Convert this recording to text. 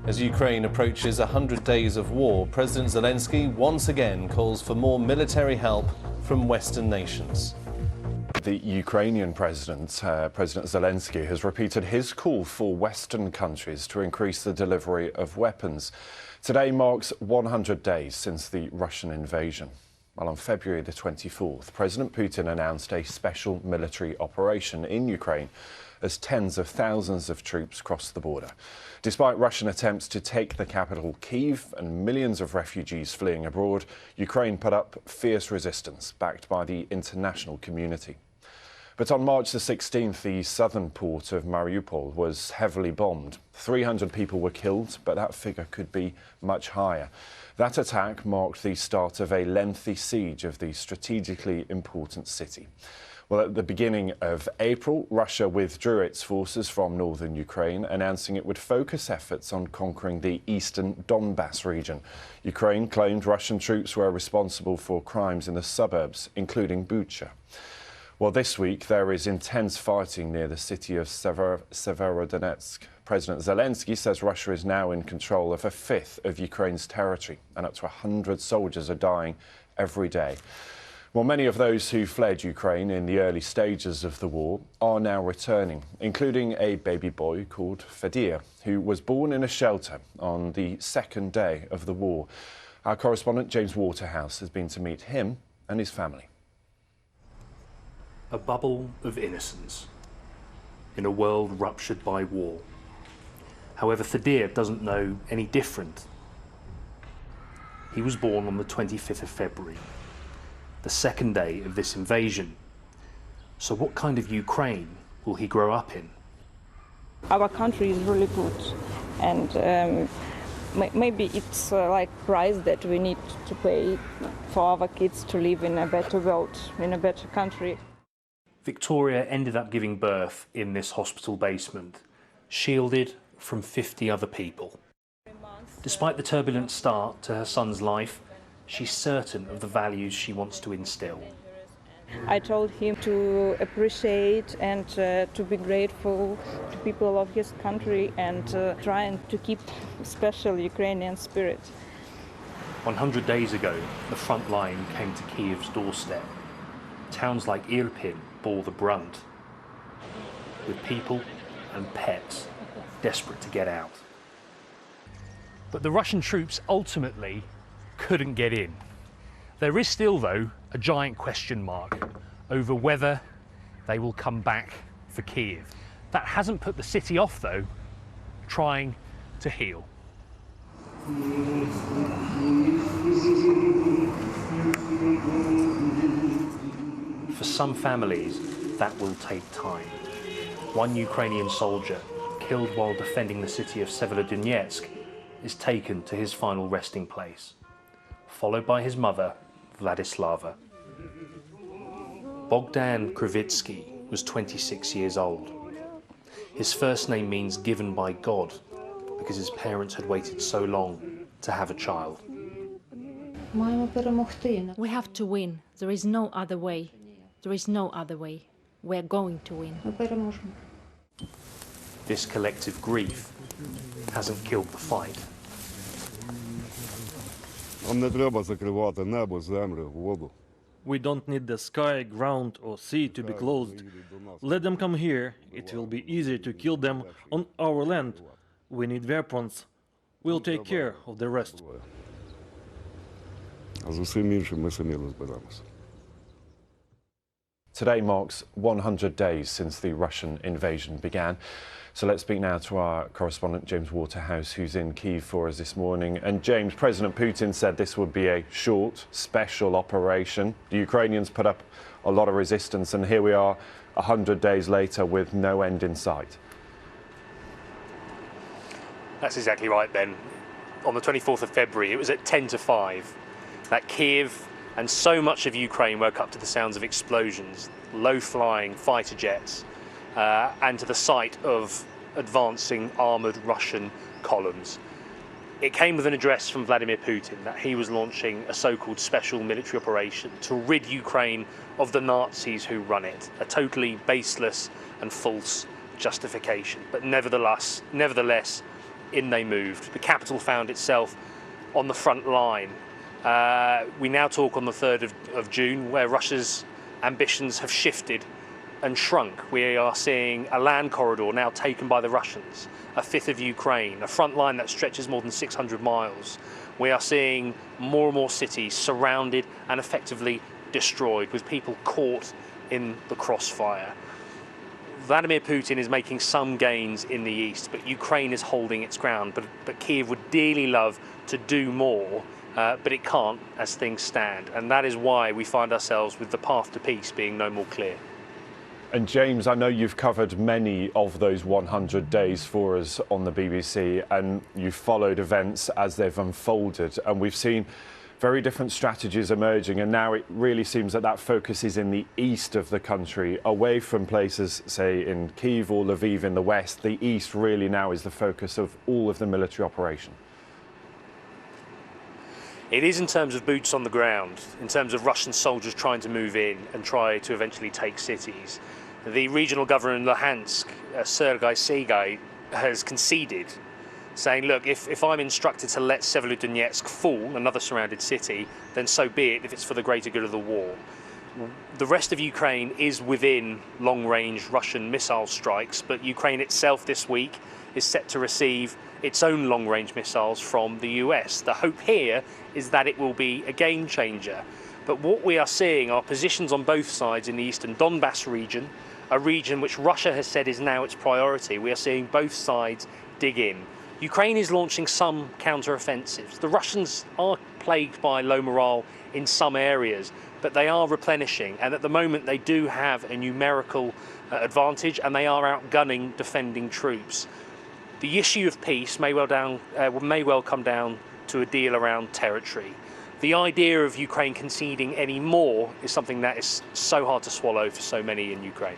As Ukraine approaches 100 days of war, President Zelensky once again calls for more military help from Western nations. The Ukrainian President Zelensky, has repeated his call for Western countries to increase the delivery of weapons. Today marks 100 days since the Russian invasion. Well, on February the 24th, President Putin announced a special military operation in Ukraine as tens of thousands of troops crossed the border. Despite Russian attempts to take the capital, Kyiv, and millions of refugees fleeing abroad, Ukraine put up fierce resistance, backed by the international community. But on March the 16th, the southern port of Mariupol was heavily bombed. 300 people were killed, but that figure could be much higher. That attack marked the start of a lengthy siege of the strategically important city. Well, at the beginning of April, Russia withdrew its forces from northern Ukraine, announcing it would focus efforts on conquering the eastern Donbass region. Ukraine claimed Russian troops were responsible for crimes in the suburbs, including Bucha. Well, this week there is intense fighting near the city of Severodonetsk. President Zelensky says Russia is now in control of a fifth of Ukraine's territory, and up to 100 soldiers are dying every day. Well, many of those who fled Ukraine in the early stages of the war are now returning, including a baby boy called Fedir, who was born in a shelter on the second day of the war. Our correspondent James Waterhouse has been to meet him and his family. A bubble of innocence in a world ruptured by war. However, Fedir doesn't know any different. He was born on the 25th of February, the second day of this invasion. So what kind of Ukraine will he grow up in? Our country is really good, and maybe it's like price that we need to pay for our kids to live in a better world, in a better country. Victoria ended up giving birth in this hospital basement, shielded from 50 other people. Despite the turbulent start to her son's life, she's certain of the values she wants to instill. I told him to appreciate and to be grateful to people of his country and trying to keep special Ukrainian spirit. 100 days ago, the front line came to Kyiv's doorstep. Towns like Irpin bore the brunt, with people and pets desperate to get out. But the Russian troops ultimately couldn't get in. There is still, though, a giant question mark over whether they will come back for Kyiv. That hasn't put the city off, though, trying to heal. For some families, that will take time. One Ukrainian soldier, killed while defending the city of Severodonetsk, is taken to his final resting place, followed by his mother, Vladislava. Bogdan Krivitsky was 26 years old. His first name means given by God, because his parents had waited so long to have a child. We have to win. There is no other way. There is no other way. We're going to win. This collective grief hasn't killed the fight. We don't need the sky, ground or sea to be closed. Let them come here. It will be easier to kill them on our land. We need weapons. We'll take care of the rest. Today marks 100 days since the Russian invasion began. So let's speak now to our correspondent James Waterhouse, who's in Kyiv for us this morning. And James, President Putin said this would be a short, special operation. The Ukrainians put up a lot of resistance, and here we are 100 days later with no end in sight. That's exactly right, Ben. On the 24th of February, it was at 10 to 5 that Kyiv and so much of Ukraine woke up to the sounds of explosions, low-flying fighter jets, and to the sight of advancing armoured Russian columns. It came with an address from Vladimir Putin that he was launching a so-called special military operation to rid Ukraine of the Nazis who run it, a totally baseless and false justification. But nevertheless, in they moved. The capital found itself on the front line. We now talk on the 3rd of June, where Russia's ambitions have shifted and shrunk. We are seeing a land corridor now taken by the Russians, a fifth of Ukraine, a front line that stretches more than 600 miles. We are seeing more and more cities surrounded and effectively destroyed, with people caught in the crossfire. Vladimir Putin is making some gains in the east, but Ukraine is holding its ground. But Kyiv would dearly love to do more, but it can't as things stand. And that is why we find ourselves with the path to peace being no more clear. And James, I know you've covered many of those 100 days for us on the BBC, and you've followed events as they've unfolded, and we've seen very different strategies emerging, and now it really seems that that focus is in the east of the country, away from places, say, in Kyiv or Lviv in the west. The east really now is the focus of all of the military operation. It is in terms of boots on the ground, in terms of Russian soldiers trying to move in and try to eventually take cities. The regional governor in Luhansk, Sergei Segai, has conceded, saying, look, if I'm instructed to let Severodonetsk fall, another surrounded city, then so be it if it's for the greater good of the war. The rest of Ukraine is within long-range Russian missile strikes, but Ukraine itself this week is set to receive its own long-range missiles from the US. The hope here is that it will be a game changer. But what we are seeing are positions on both sides in the eastern Donbass region, a region which Russia has said is now its priority. We are seeing both sides dig in. Ukraine is launching some counter-offensives. The Russians are plagued by low morale in some areas, but they are replenishing, and at the moment they do have a numerical advantage, and they are outgunning defending troops. The issue of peace may well come down to a deal around territory. The idea of Ukraine conceding any more is something that is so hard to swallow for so many in Ukraine.